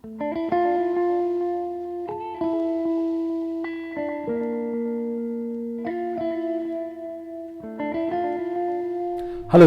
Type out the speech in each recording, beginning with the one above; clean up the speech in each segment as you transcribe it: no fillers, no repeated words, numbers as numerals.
Hello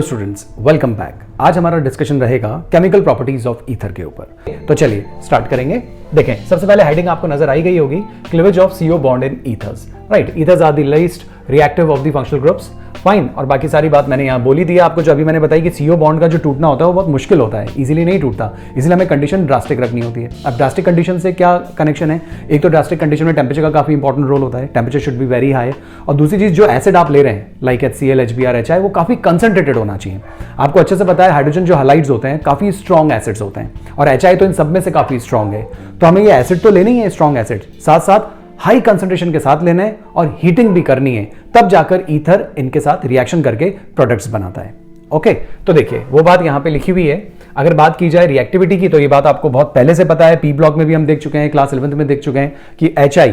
students, welcome back. आज हमारा discussion रहेगा केमिकल प्रॉपर्टीज ऑफ ईथर के ऊपर। तो चलिए स्टार्ट करेंगे। देखें, सबसे पहले हेडिंग आपको नजर आई गई होगी, cleavage of CO bond in ethers. Right, ethers are the least reactive of the functional groups. Fine, और बाकी सारी बात मैंने यहाँ बोली दी है आपको, जो अभी मैंने बताई कि CO बॉन्ड का जो टूटना होता है वो बहुत मुश्किल होता है, इजीली नहीं टूटता, इसलिए हमें कंडीशन ड्रास्टिक रखनी होती है। अब ड्रास्टिक कंडीशन से क्या कनेक्शन है? एक तो ड्रास्टिक कंडीशन में टेम्परेचर का काफी इंपॉर्टेंट रोल होता है, temperature should be very high. और दूसरी चीज, जो एसिड आप ले रहे हैं लाइक HCl, HBr, HI, वो काफी कंसंट्रेटेड होना चाहिए। आपको अच्छे से पता है हाइड्रोजन जो हैलाइड्स होते हैं काफी स्ट्रॉन्ग एसिड्स होते हैं, और HI तो इन सब में से काफी स्ट्रॉन्ग है। तो हमें ये एसिड तो लेनी है, स्ट्रॉन्ग एसिड, साथ साथ हाई कंसंट्रेशन के साथ लेना है और हीटिंग भी करनी है, तब जाकर ईथर इनके साथ रिएक्शन करके प्रोडक्ट्स बनाता है। ओके, तो देखिए वो बात यहां पे लिखी हुई है। अगर बात की जाए रिएक्टिविटी की, तो ये बात आपको बहुत पहले से पता है, पी ब्लॉक में भी हम देख चुके हैं, क्लास 11th में देख चुके हैं कि HI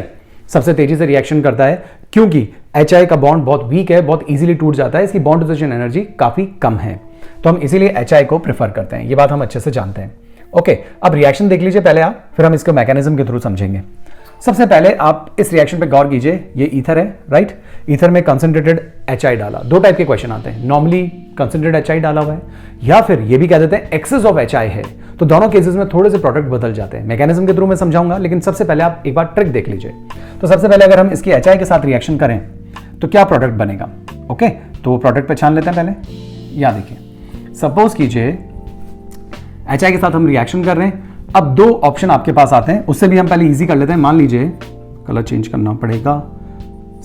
सबसे तेजी से रिएक्शन करता है, क्योंकि HI का बॉन्ड बहुत वीक है, बहुत इजीली टूट जाता है, इसकी बॉन्ड डिस्ट्रीब्यूशन एनर्जी काफी कम है, तो हम इसीलिए HI को प्रेफर करते हैं। ये बात हम अच्छे से जानते हैं। ओके, अब रिएक्शन देख लीजिए पहले आप, फिर हम इसको मैकेनिज्म के थ्रू समझेंगे। सबसे पहले आप इस रिएक्शन पे गौर कीजिए, ये ईथर है, राइट। ईथर में कंसंट्रेटेड HI डाला। दो टाइप के क्वेश्चन आते हैं, नॉर्मली कंसंट्रेटेड HI डाला हुआ है, या फिर ये भी कह देते हैं एक्सेस ऑफ HI है। तो दोनों केसेस में थोड़े से प्रोडक्ट बदल जाते हैं। मैकेनिज्म के थ्रू मैं समझाऊंगा, लेकिन सबसे पहले आप एक बार ट्रिक देख लीजिए। तो सबसे पहले अगर हम इसकी HI के साथ रिएक्शन करें तो क्या प्रोडक्ट बनेगा? ओके, तो वो प्रोडक्ट पहचान लेते हैं पहले। यहाँ देखिए, सपोज कीजिए HI के साथ हम रिएक्शन कर रहे हैं। अब दो ऑप्शन आपके पास आते हैं, उससे भी हम पहले इजी कर लेते हैं। मान लीजिए कलर चेंज करना पड़ेगा,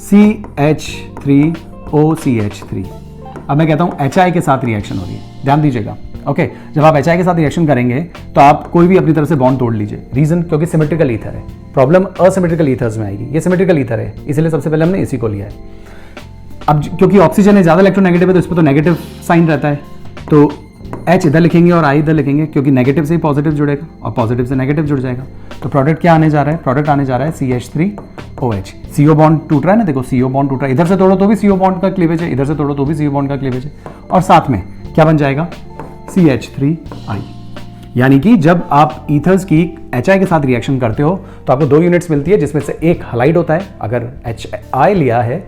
CH3OCH3। अब मैं कहता हूं HI के साथ रिएक्शन हो रही है, ध्यान दीजिएगा। ओके, जब आप HI के साथ रिएक्शन करेंगे तो आप कोई भी अपनी तरफ से बॉन्ड तोड़ लीजिए। रीजन, क्योंकि सिमेट्रिकल ईथर है। प्रॉब्लम असिमेट्रिकल ईथर्स में आएगी, ये सिमेट्रिकल ईथर है, इसलिए सबसे पहले हमने इसी को लिया है। अब क्योंकि ऑक्सीजन है, ज्यादा इलेक्ट्रोनेगेटिव है, तो इस पर तो नेगेटिव साइन रहता है, तो H इधर लिखेंगे और I इधर लिखेंगे, क्योंकि नेगेटिव से ही पॉजिटिव जुड़ेगा और पॉजिटिव से नेगेटिव जुड़ जाएगा। तो प्रोडक्ट क्या आने जा रहा है? प्रोडक्ट आने जा रहा है CH3OH। CO बॉन्ड टूट रहा है ना, देखो CO बॉन्ड टूट रहा है, इधर से तोड़ो तो भी CO बॉन्ड का क्लीवेज है, इधर से तोड़ो तो भी CO बॉन्ड का क्लीवेज है, और साथ में क्या बन जाएगा? CH3I। यानी कि जब आप ईथर्स की HI के साथ रिएक्शन करते हो तो आपको दो यूनिट्स मिलती है, जिसमें से एक हलाइड होता है। अगर HI लिया है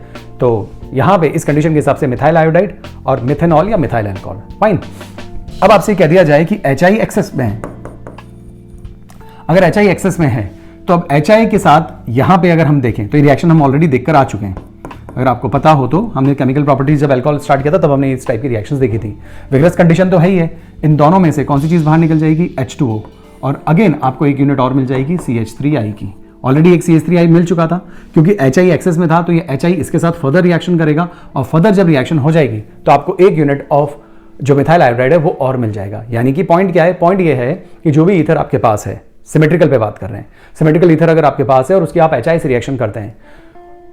तो यहां पे इस कंडीशन के हिसाब से मिथाइल आयोडाइड और मिथेनॉल या मिथाइल अल्कोहल। फाइन, अब आपसे कह दिया जाए कि HI एक्सेस में है। अगर HI एक्सेस में है तो अब HI के साथ यहां पे अगर हम देखें तो ये रिएक्शन हम ऑलरेडी देखकर आ चुके हैं। अगर आपको पता हो तो हमने केमिकल प्रॉपर्टीज जब अल्कोहल स्टार्ट किया था तब हमने इस टाइप की रिएक्शंस देखी थी। विगरस कंडीशन तो है ही है। इन दोनों में से कौन सी चीज बाहर निकल जाएगी? H2O, और अगेन आपको एक यूनिट और मिल जाएगी CH3I की। ऑलरेडी एक CH3I मिल चुका था, क्योंकि HI एक्सेस में था, तो ये HI इसके साथ फर्दर रिएक्शन करेगा, और फर्दर जब रिएक्शन हो जाएगी तो आपको एक यूनिट ऑफ जो मिथाइल आयोडाइड है वो और मिल जाएगा। यानी कि पॉइंट क्या है? पॉइंट ये है कि जो भी ईथर आपके पास है, सिमेट्रिकल पे बात कर रहे हैं, सिमेट्रिकल ईथर अगर आपके पास है और उसकी आप HI से रिएक्शन करते हैं,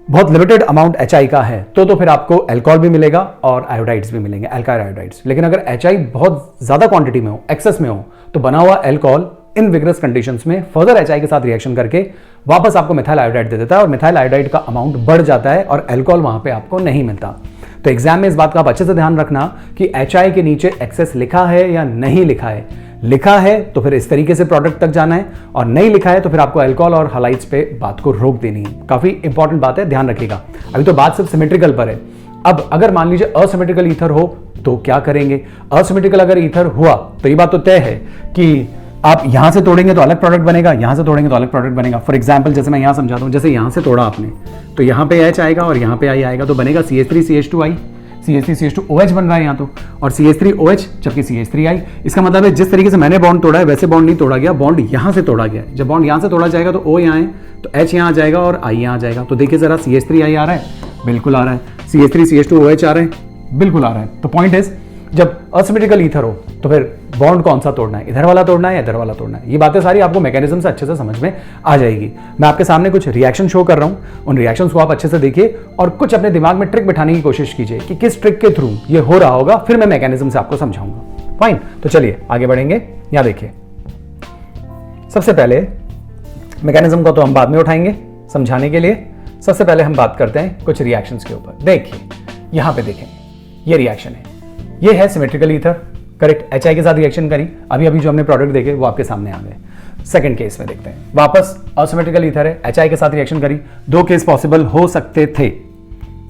बहुत लिमिटेड अमाउंट HI का है, तो फिर आपको अल्कोहल भी मिलेगा और आयोडाइड्स भी मिलेंगे, अल्काइल आयोडाइड्स। लेकिन अगर HI बहुत ज्यादा क्वांटिटी में हो, एक्सेस में हो, तो बना हुआ अल्कोहल इन विगरस कंडीशंस में फर्दर HI के साथ रिएक्शन करके वापस आपको मिथाइल आयोडाइड दे देता है, और मिथाइल आयोडाइड का अमाउंट बढ़ जाता है और अल्कोहल वहां पे आपको नहीं मिलता। तो एग्जाम में इस बात का आप अच्छे से ध्यान रखना कि HI के नीचे एक्सेस लिखा है या नहीं लिखा है। लिखा है तो फिर इस तरीके से प्रोडक्ट तक जाना है, और नहीं लिखा है तो फिर आपको अल्कोहल और हलाइड्स पे बात को रोक देनी है। काफी इंपॉर्टेंट बात है, ध्यान रखिएगा। अभी तो बात सिर्फ सिमेट्रिकल पर है। अब अगर मान लीजिए असिमेट्रिकल ईथर हो तो क्या करेंगे? असिमेट्रिकल अगर ईथर हुआ तो ये बात तो तय है कि आप यहां से तोड़ेंगे तो अलग प्रोडक्ट बनेगा, यहां से तोड़ेंगे तो अलग प्रोडक्ट बनेगा। फॉर एग्जांपल, जैसे मैं यहां समझाता हूं, जैसे यहां से तोड़ा आपने तो यहां पे H आएगा और यहां पे I आएगा, तो बनेगा CH3CH2I। CH3CH2OH बन रहा है यहाँ तो, और CH3OH जबकि CH3I। इसका मतलब है जिस तरीके से मैंने बॉन्ड तोड़ा है वैसे बॉन्ड नहीं तोड़ा गया, बॉन्ड यहां से तोड़ा गया। जब बॉन्ड यहां से तोड़ा जाएगा तो O यहाँ है, तो H यहाँ आ जाएगा और I यहाँ आ जाएगा। तो देखिए जरा, CH3I आ रहा है, बिल्कुल आ रहा है। CH3CH2OH आ रहे हैं, बिल्कुल आ रहा है। तो पॉइंट इज, जब असिमेट्रिकल ईथर हो तो फिर बॉन्ड कौन सा तोड़ना है? इधर वाला तोड़ना है या इधर वाला तोड़ना है? ये बातें सारी आपको मैकेनिज्म से अच्छे से समझ में आ जाएगी। मैं आपके सामने कुछ रिएक्शन शो कर रहा हूं, उन रिएक्शंस को आप अच्छे से देखिए और कुछ अपने दिमाग में ट्रिक बिठाने की कोशिश कीजिए कि किस ट्रिक के थ्रू ये हो रहा होगा, फिर मैं मैकेनिज्म से आपको समझाऊंगा। फाइन, तो चलिए आगे बढ़ेंगे। यहां देखिए, सबसे पहले मैकेनिज्म को तो हम बाद में उठाएंगे समझाने के लिए। सबसे पहले हम बात करते हैं कुछ रिएक्शंस के ऊपर। देखिए यहां पे देखें, ये रिएक्शन है, ये है सिमेट्रिकल ईथर, करेक्ट। HI के साथ रिएक्शन करी, अभी अभी जो हमने प्रोडक्ट देखे वो आपके सामने आ गए। सेकंड केस में देखते हैं। वापस असिमेट्रिकल ईथर है, HI के साथ रिएक्शन करी, दो केस पॉसिबल हो सकते थे,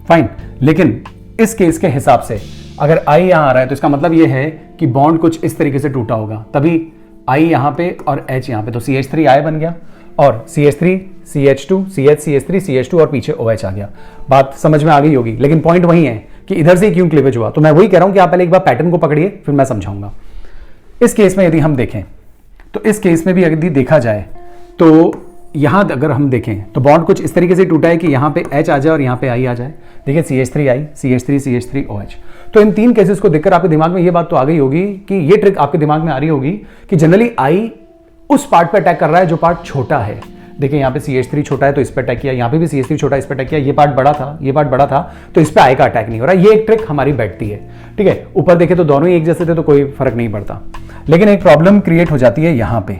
फाइन। लेकिन इस केस के हिसाब से अगर I यहां आ रहा है तो इसका मतलब यह है कि बॉन्ड कुछ इस तरीके से टूटा होगा, तभी I यहां पे और H यहां पे, तो CH3I बन गया और CH3 CH2 CH CH3 CH2 और पीछे OH आ गया। बात समझ में आ गई होगी, लेकिन पॉइंट वही है कि इधर से क्यों क्लीवेज हुआ। तो मैं वही कह रहा हूं कि आप पहले एक बार पैटर्न को पकड़िए, फिर मैं समझाऊंगा। इस केस में यदि हम देखें तो इस केस में भी यदि देखा जाए तो यहां अगर हम देखें तो बॉन्ड कुछ इस तरीके से टूटा है कि यहां पे H आ जाए और यहां पे I आ जाए। देखिए CH3I CH3 CH3 OH। तो इन तीन केसेस को देखकर आपके दिमाग में ये बात तो आ गई होगी कि ये ट्रिक आपके दिमाग में आ रही होगी कि जनरली I उस पार्ट पे अटैक कर रहा है जो पार्ट छोटा है। देखिए यहाँ पे CH3 छोटा है तो इस पे अटैक किया, यहाँ पे भी CH3 छोटा है इस पे अटैक किया, ये पार्ट बड़ा था, ये पार्ट बड़ा था, तो इस पे I का अटैक नहीं हो रहा। ये एक ट्रिक हमारी बैठती है, ठीक है। ऊपर देखे तो दोनों ही एक जैसे थे तो कोई फर्क नहीं पड़ता, लेकिन एक प्रॉब्लम क्रिएट हो जाती है यहाँ पे।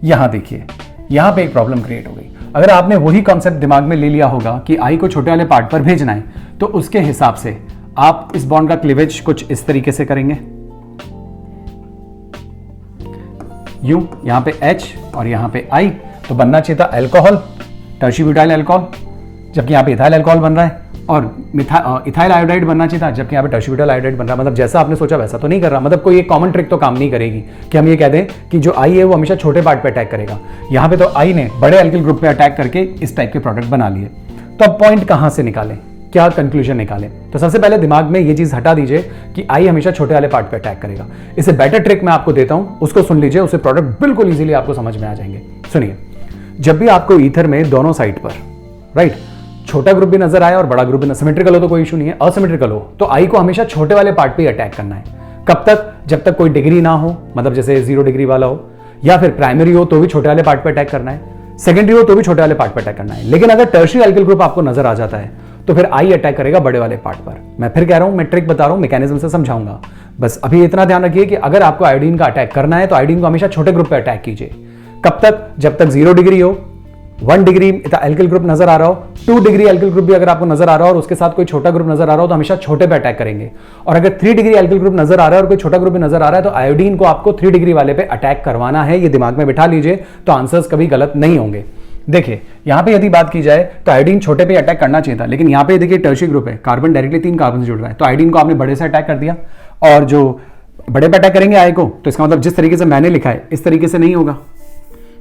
यहाँ देखिए, यहाँ पे एक प्रॉब्लम क्रिएट हो गई। अगर आपने वही कॉन्सेप्ट दिमाग में ले लिया होगा कि I को छोटे वाले पार्ट पर भेजना है, तो उसके हिसाब से आप इस बॉन्ड का क्लीवेज कुछ इस तरीके से करेंगे, यूं, यहां पे H और यहां पे I, तो बनना चाहिए था अल्कोहल, टर्शी ब्यूटाइल अल्कोहल, जबकि यहां पे इथाइल अल्कोहल बन रहा है, और इथाइल आयोडाइड बनना चाहिए था, जबकि यहां पे टर्शी ब्यूटाइल आयोडाइड बन रहा है। मतलब जैसा आपने सोचा वैसा तो नहीं कर रहा। मतलब कोई एक कॉमन ट्रिक तो काम नहीं करेगी कि हम ये कह दें कि जो I है वो हमेशा छोटे पार्ट पे अटैक करेगा। यहां पे तो I ने बड़े एल्किल ग्रुप पे अटैक करके इस टाइप के प्रोडक्ट बना लिए। तो अब पॉइंट कहां से निकालें, क्या कंक्लूजन निकालें? तो सबसे पहले दिमाग में ये चीज हटा दीजिए कि I हमेशा छोटे वाले पार्ट पे अटैक करेगा। इससे बेटर ट्रिक मैं आपको देता हूं, उसको सुन लीजिए, उससे प्रोडक्ट बिल्कुल इजीली आपको समझ में आ जाएंगे। सुनिए, जब भी आपको ईथर में दोनों साइड पर राइट छोटा ग्रुप भी नजर आए और बड़ा ग्रुप भी, सिमेट्रिकल हो तो कोई इशू नहीं है, असिमेट्रिकल हो तो I को हमेशा छोटे वाले पार्ट पे अटैक करना है। कब तक? जब तक कोई डिग्री ना हो, मतलब जैसे 0 डिग्री वाला हो, या फिर प्राइमरी हो तो भी छोटे वाले पार्ट पे अटैक करना है, सेकेंडरी हो तो भी छोटे वाले पार्ट पे अटैक करना है। लेकिन अगर टर्शियरी एल्किल ग्रुप आपको नजर आ जाता है तो फिर I अटैक करेगा बड़े वाले पार्ट पर। मैं फिर कह रहा हूं, मैं ट्रिक बता रहा हूं, मैकेनिज्म से समझाऊंगा। बस अभी इतना ध्यान रखिए कि अगर आपको आयोडीन का अटैक करना है तो आयोडीन को हमेशा छोटे ग्रुप पे अटैक कीजिए। कब तक? जब तक 0 डिग्री हो, 1 डिग्री एल्किल ग्रुप नजर आ रहा हो, 2 डिग्री एल्किल ग्रुप भी अगर आपको नजर आ रहा हो और उसके साथ कोई छोटा ग्रुप नजर आ रहा हो तो हमेशा छोटे पे अटैक करेंगे। और अगर 3 डिग्री एल्किल ग्रुप नजर आ रहा है और कोई छोटा ग्रुप भी नजर आ रहा है तो आयोडीन को आपको 3 डिग्री वाले पे अटैक करवाना है। ये दिमाग में बिठा लीजिए, तो आंसर्स कभी गलत नहीं होंगे। देखिए यहां पे यदि बात की जाए तो आयोडीन छोटे पे अटैक करना चाहिए था, लेकिन यहां पे देखिए टर्शियरी ग्रुप है, कार्बन डायरेक्टली 3 कार्बन से जुड़ रहा है, तो आयोडीन को आपने बड़े से अटैक कर दिया। और जो बड़े पे अटैक करेंगे I को, तो इसका मतलब जिस तरीके से मैंने लिखा है इस तरीके से नहीं होगा,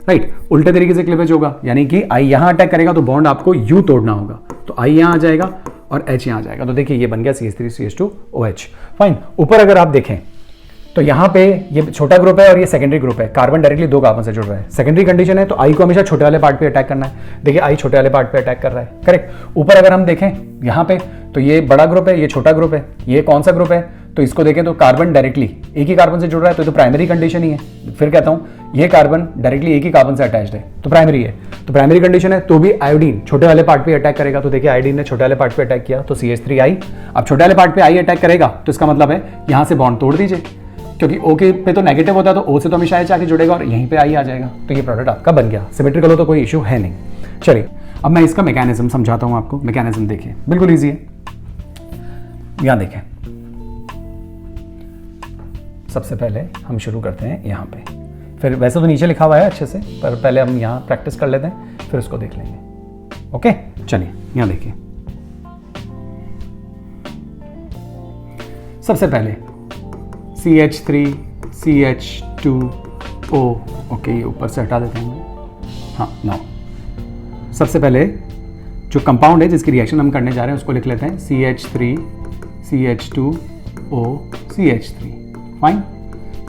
राइट, उल्टे तरीके से क्लीवेज होगा। यानी कि I यहां अटैक करेगा तो बॉन्ड आपको U तोड़ना होगा, तो I यहां आ जाएगा और H यहां आ जाएगा। तो देखिए ये बन गया CH3 CH2 OH। फाइन। ऊपर अगर आप देखें तो यहाँ पे ये छोटा ग्रुप है और ये सेकेंडरी ग्रुप है, कार्बन डायरेक्टली 2 कार्बन से जुड़ रहा है, सेकेंडरी कंडीशन है, तो I को हमेशा छोटे वाले पार्ट पे अटैक करना है। देखिए I छोटे वाले पार्ट पे अटैक कर रहा है, करेक्ट। ऊपर अगर हम देखें यहाँ पे तो ये बड़ा ग्रुप है, ये छोटा ग्रुप है, ये कौन सा ग्रुप है? तो इसको देखें तो कार्बन डायरेक्टली एक ही कार्बन से जुड़ रहा है, तो प्राइमरी कंडीशन ही है। फिर कहता हूँ ये कार्बन डायरेक्टली एक ही कार्बन से अटैच्ड है, तो प्राइमरी है, तो प्राइमरी कंडीशन है, तो भी आयोडीन छोटे वाले पार्ट पे अटैक करेगा। तो देखिए आयोडीन ने छोटे वाले पार्ट पे अटैक किया, तो CH3I। अब छोटे वाले पार्ट पे I अटैक करेगा तो इसका मतलब है यहाँ से बॉन्ड तोड़ दीजिए, क्योंकि O के पे तो नेगेटिव होता है, तो O से तो हमेशा H आके जुड़ेगा और यहीं पे I आ जाएगा। तो ये प्रोडक्ट आपका बन गया। सिमेट्रिकल हो तो कोई इशू है नहीं। चलिए अब मैं इसका मैकेनिज्म समझाता हूं आपको। मैकेनिज्म देखिए, बिल्कुल ईजी है। यहां देखें, सबसे पहले हम शुरू करते हैं यहां पे, फिर वैसे तो नीचे लिखा हुआ है अच्छे से, पर पहले हम यहां प्रैक्टिस कर लेते हैं, फिर उसको देख लेंगे। ओके, चलिए यहां देखिए। सबसे पहले CH3 CH2O, ओके ये ऊपर से हटा देते हैं। हाँ, नाउ सबसे पहले जो कंपाउंड है जिसकी रिएक्शन हम करने जा रहे हैं उसको लिख लेते हैं CH3 CH2O CH3। Fine.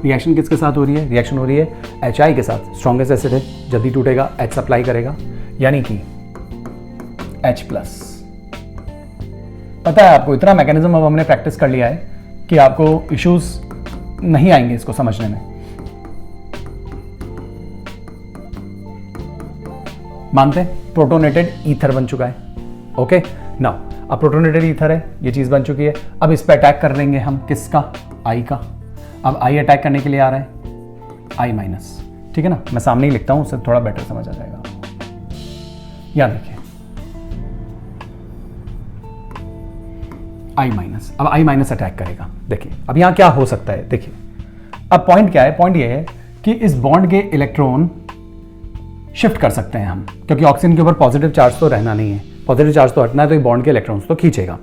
Reaction किसके साथ हो रही है? रिएक्शन हो रही है HI के साथ। स्ट्रॉन्गेस्ट एसिड है, जल्दी टूटेगा, H सप्लाई करेगा, यानी कि H+। पता है आपको, इतना मैकेनिज्म अब हमने प्रैक्टिस कर लिया है कि आपको इश्यूज नहीं आएंगे इसको समझने में। मानते हैं प्रोटोनेटेड ईथर बन चुका है। ओके, नाउ अब प्रोटोनेटेड ईथर है, ये चीज बन चुकी है। अब इस पे अटैक कर लेंगे हम, किसका? I का। अब I अटैक करने के लिए आ रहा है I-, ठीक है ना। मैं सामने ही लिखता हूं, उससे थोड़ा बेटर समझ आ जाएगा। यहां देखिए I-, अब I- अटैक करेगा। देखिए अब यहां क्या हो सकता है, देखिए अब पॉइंट क्या है? पॉइंट ये है कि इस बॉन्ड के इलेक्ट्रॉन शिफ्ट कर सकते हैं हम, क्योंकि ऑक्सीजन के ऊपर पॉजिटिव चार्ज तो रहना नहीं है, पॉजिटिव चार्ज तो हटना है, तो ये बॉन्ड के इलेक्ट्रॉन्स तो खींचेगा,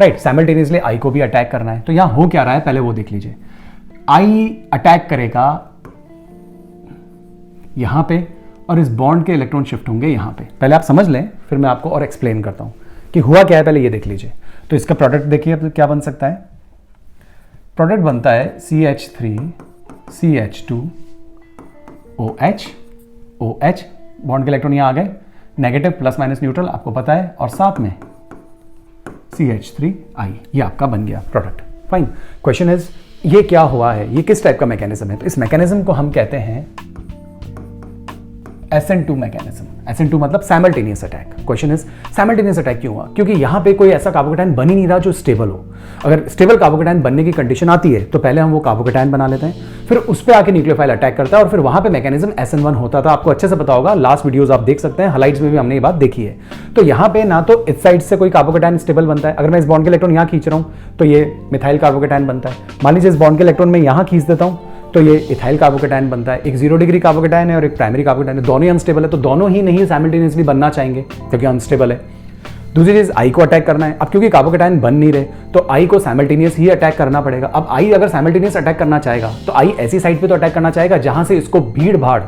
राइट। साइमल्टेनियसली आई को भी अटैक करना है, तो यहां हो क्या रहा है पहले वो देख लीजिए। आई अटैक करेगा यहां पे और इस बॉन्ड के इलेक्ट्रॉन शिफ्ट होंगे यहां पे। पहले आप समझ लें, फिर मैं आपको और एक्सप्लेन करता हूं कि हुआ क्या है, पहले ये देख लीजिए। तो इसका प्रोडक्ट देखिए अब क्या बन सकता है। प्रोडक्ट बनता है CH3 CH2 OH OH, bond के इलेक्ट्रॉन यहां आ गए, नेगेटिव प्लस माइनस न्यूट्रल आपको पता है, और साथ में CH3I, ये आपका बन गया प्रोडक्ट। फाइन। क्वेश्चन इज ये क्या हुआ है, ये किस टाइप का मैकेनिज्म है? तो इस मैकेनिज्म को हम कहते हैं SN2 मैकेनिज्म। SN2 मतलब simultaneous attack. Question is simultaneous attack क्यों हुआ? क्योंकि यहां पे कोई ऐसा कार्बोकैटायन बन ही नहीं रहा जो स्टेबल हो। अगर स्टेबल कार्बोकैटायन बनने की कंडीशन आती है तो पहले हम वो कार्बोकैटायन बना लेते हैं, फिर उस पर आके न्यूक्लियोफाइल अटैक करता है, और फिर वहां पे मैकेनिज्म SN1 होता था। आपको अच्छे से पता होगा, लास्ट वीडियोस आप देख सकते हैं, हाइलाइट्स में भी हमने ये बात देखी है। तो यहां पे ना तो इस साइड से कोई कार्बोकैटायन स्टेबल बनता है, अगर मैं इस बॉन्ड के इलेक्ट्रॉन यहां खींच रहा हूं तो ये मिथाइल कार्बोकैटायन बनता है। मान लीजिए इस बॉन्ड के इलेक्ट्रॉन में यहां खींच देता हूं तो ये इथाइल कार्बोकैटायन बनता है। एक 0 डिग्री कार्बोकैटायन है और एक प्राइमरी कार्बोकैटायन है, दोनों ही अनस्टेबल है, तो दोनों ही नहीं साइमल्टेनियसली बनना चाहेंगे क्योंकि अनस्टेबल है। दूसरी चीज, आई को अटैक करना है। अब क्योंकि कार्बोकैटायन बन नहीं रहे तो आई को साइमल्टेनियस ही अटैक करना पड़ेगा। अब आई अगर साइमल्टेनियस अटैक करना चाहेगा तो आई ऐसी साइड पे तो अटैक करना चाहेगा जहां से इसको भीड़ भाड़,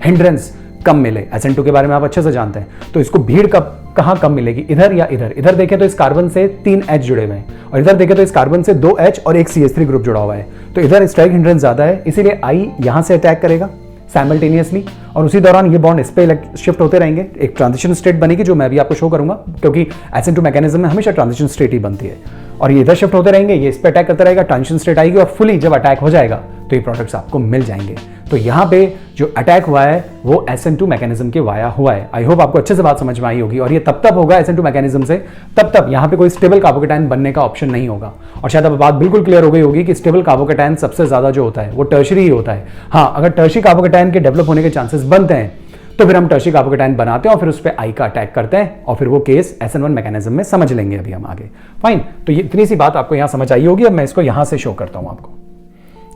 हिंड्रेंस कम मिले। SN2 के बारे में आप अच्छे से जानते हैं, तो इसको भीड़ कहां कम मिलेगी, इधर या इधर? इधर देखें तो इस कार्बन से 3 H जुड़े हुए हैं, और इधर देखें तो इस कार्बन से 2 H और एक CH3 ग्रुप जुड़ा हुआ है, तो इधर स्ट्राइक हिंड्रेंस ज्यादा है, इसीलिए आई यहां से अटैक करेगा साइमल्टेनियसली, और उसी दौरान ये बॉन्ड इस पे शिफ्ट होते रहेंगे। एक ट्रांजिशन स्टेट बनेगी जो मैं भी आपको शो करूंगा, क्योंकि SN2 मैकेनिज्म में हमेशा ट्रांजिशन स्टेट ही बनती है, और ये इधर शिफ्ट होते रहेंगे, ये इस पे अटैक करता रहेगा, ट्रांजिशन स्टेट आएगी, और फुली जब अटैक हो जाएगा तो ये प्रोडक्ट्स आपको मिल जाएंगे। तो यहां पे जो अटैक हुआ है वो SN2 मैकेनिज्म के वाया हुआ है। आई होप आपको अच्छे से बात समझ में आई होगी, और ये तब होगा SN2 मैकेनिज्म से, तब यहां पे कोई स्टेबल कार्बोकैटायन बनने का ऑप्शन नहीं होगा। और शायद अब बात बिल्कुल क्लियर हो गई होगी कि स्टेबल कार्बोकैटायन सबसे ज्यादा जो होता है वो टर्शरी ही होता है। हाँ, अगर टर्शरी कार्बोकैटायन के डेवलप होने के चांसेस बनते हैं तो फिर हम टर्शरी कार्बोकैटायन बनाते हैं और फिर उस पर आई का अटैक करते हैं, और फिर वो केस SN1 मैकेनिज्म में समझ लेंगे अभी हम आगे। फाइन। तो ये इतनी सी बात आपको यहां समझ आई होगी। अब मैं इसको यहां से शो करता हूं आपको।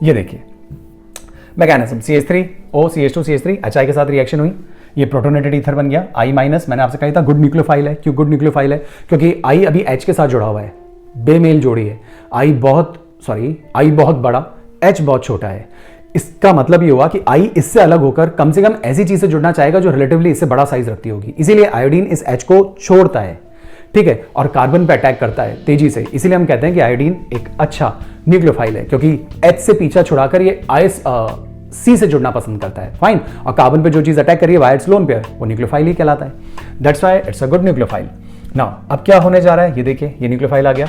ये देखिए mechanism, CH3O CH2 CH3 HI के साथ रिएक्शन हुई, ये प्रोटोनेटेड ईथर बन गया। I माइनस, मैंने आपसे कहा था गुड न्यूक्लियोफाइल है। क्यों गुड न्यूक्लियोफाइल है? क्योंकि I अभी H के साथ जुड़ा हुआ है, बेमेल जोड़ी है। I बहुत बड़ा, H बहुत छोटा है। इसका मतलब ये हुआ कि I इससे अलग होकर कम से कम ऐसी चीज से जुड़ना चाहेगा जो रिलेटिवली इससे बड़ा साइज रखती होगी, इसीलिए आयोडीन इस H को छोड़ता है, ठीक है, और कार्बन पे अटैक करता है तेजी से। इसीलिए हम कहते हैं कि आयोडीन एक अच्छा न्यूक्लियोफाइल है, क्योंकि H से पीछा छुड़ाकर ये C से जुड़ना पसंद करता है। फाइन। और कार्बन पे जो चीज अटैक करिए वाया इट्स लोन पेयर, वो न्यूक्लियोफाइल ही कहलाता है। That's why it's a good nucleophile. Now अब क्या होने जा रहा है, ये देखिए, ये न्यूक्लियोफाइल आ गया।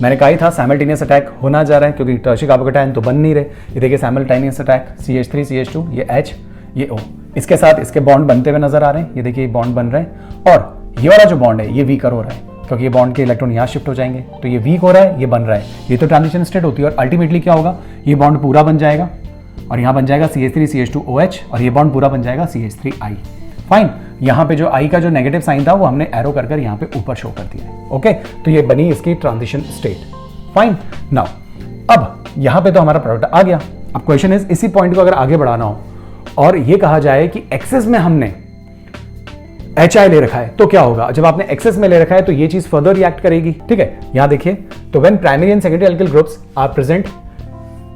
मैंने कहा ही था साइमल्टेनियस अटैक होना जा रहा है, क्योंकि टर्शरी कार्बोकैटायन तो बन नहीं रहे। ये देखिए साइमल्टेनियस अटैक, CH3 CH2, ये H, ये O, इसके साथ इसके बॉन्ड बनते हुए नजर आ रहे हैं। ये देखिए बॉन्ड बन रहे हैं, और ये वाला जो बॉन्ड है ये वीकर हो रहा है, क्योंकि ये बॉन्ड के इलेक्ट्रॉन यहाँ शिफ्ट हो जाएंगे, तो ये वीक हो रहा है, ये बन रहा है। ये तो ट्रांजिशन स्टेट होती है, और अल्टीमेटली क्या होगा, ये बॉन्ड पूरा बन जाएगा, और यहाँ बन जाएगा CH3 CH2 OH, और ये बॉन्ड पूरा बन जाएगा CH3I। फाइन। यहाँ पे जो I का जो नेगेटिव साइन था वो हमने एरो कर यहाँ पे ऊपर शो कर दिया है। ओके, तो ये बनी इसकी ट्रांजिशन स्टेट। फाइन। नाउ अब यहाँ पे तो हमारा प्रोडक्ट आ गया। अब क्वेश्चन इज, इसी पॉइंट को अगर आगे बढ़ाना हो और ये कहा जाए कि एक्सेस में हमने HI ले रखा है तो क्या होगा? जब आपने एक्सेस में ले रखा है तो ये चीज फर्दर रिएक्ट करेगी, ठीक है। यहां देखिए, तो when primary and secondary alkyl groups are present,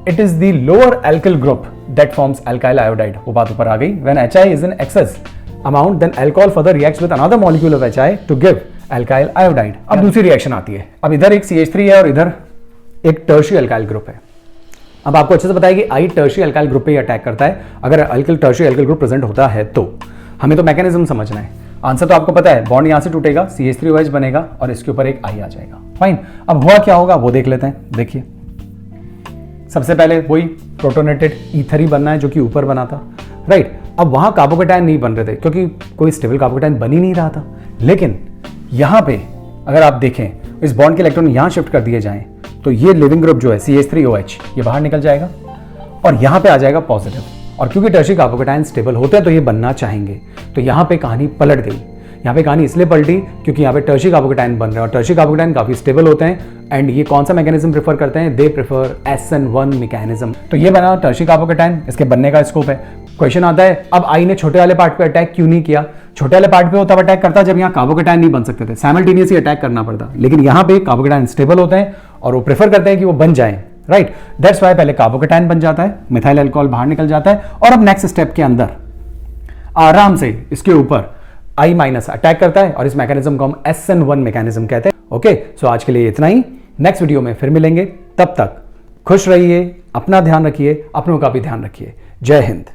it is the lower alkyl group that forms alkyl iodide. वो बात ऊपर आ गई। When HI is in excess amount, then alcohol further reacts with another molecule of HI to give alkyl iodide। अब दूसरी reaction आती है। अब इधर एक CH3 है और इधर एक टर्शियरी अल्काइल ग्रुप है। अब आपको अच्छे से पता है कि I टर्शियरी अल्काइल ग्रुप पे ही अटैक करता है अगर alkyl tertiary alkyl group present होता है तो। हमें तो मैकेनिज्म समझना है। आंसर तो आपको पता है, बॉन्ड यहां से टूटेगा, CH3OH बनेगा और इसके ऊपर एक I आ जाएगा। फाइन। अब हुआ क्या होगा वो देख लेते हैं। देखिए, सबसे पहले वही प्रोटोनेटेड ईथर ही बनना है जो कि ऊपर बना था, राइट। अब वहां कार्बोकैटायन नहीं बन रहे थे क्योंकि कोई स्टेबल कार्बोकैटायन बन ही नहीं रहा था। लेकिन यहां पे अगर आप देखें, इस बॉन्ड के इलेक्ट्रॉन यहां शिफ्ट कर दिए जाएं तो ये लिविंग ग्रुप जो है CH3OH ये बाहर निकल जाएगा और यहां पे आ जाएगा पॉजिटिव। और क्योंकि टर्शियरी कार्बोकैटायन स्टेबल होते हैं तो ये बनना चाहेंगे, तो यहां पे कहानी पलट गई। यहाँ पे कहानी इसलिए पलटी क्योंकि यहाँ पे टर्शिक कार्बोकेटाइन बन रहे हैं और टर्शिक कार्बोकेटाइन काफी स्टेबल होते हैं एंड ये कौन सा मैकेनिज्म प्रेफर करते हैं, दे प्रेफर SN1 मैकेनिज्म। तो ये बना टर्शिक कार्बोकेटाइन, इसके बनने का स्कोप है। क्वेश्चन आता है अब आई ने छोटे वाले पार्ट पे अटैक क्यों नहीं किया? छोटे वाले पार्ट पे वो तब अटैक करता जब यहाँ कार्बोकेटाइन नहीं बन सकते थे, साइमल्टेनियसली अटैक करना पड़ता, लेकिन यहाँ पे कार्बोकेटाइन स्टेबल होते हैं और वो प्रेफर करते हैं कि वो बन जाए, राइट। दैट्स वाई पहले कार्बोकेटाइन बन जाता है, मिथाइल अल्कोहल बाहर निकल जाता है और अब नेक्स्ट स्टेप के अंदर आराम से इसके ऊपर I- अटैक करता है और इस मैकेनिज्म को हम SN1 मैकेनिज्म कहते हैं। ओके, सो आज के लिए इतना ही, नेक्स्ट वीडियो में फिर मिलेंगे, तब तक खुश रहिए, अपना ध्यान रखिए, अपनों का भी ध्यान रखिए। जय हिंद।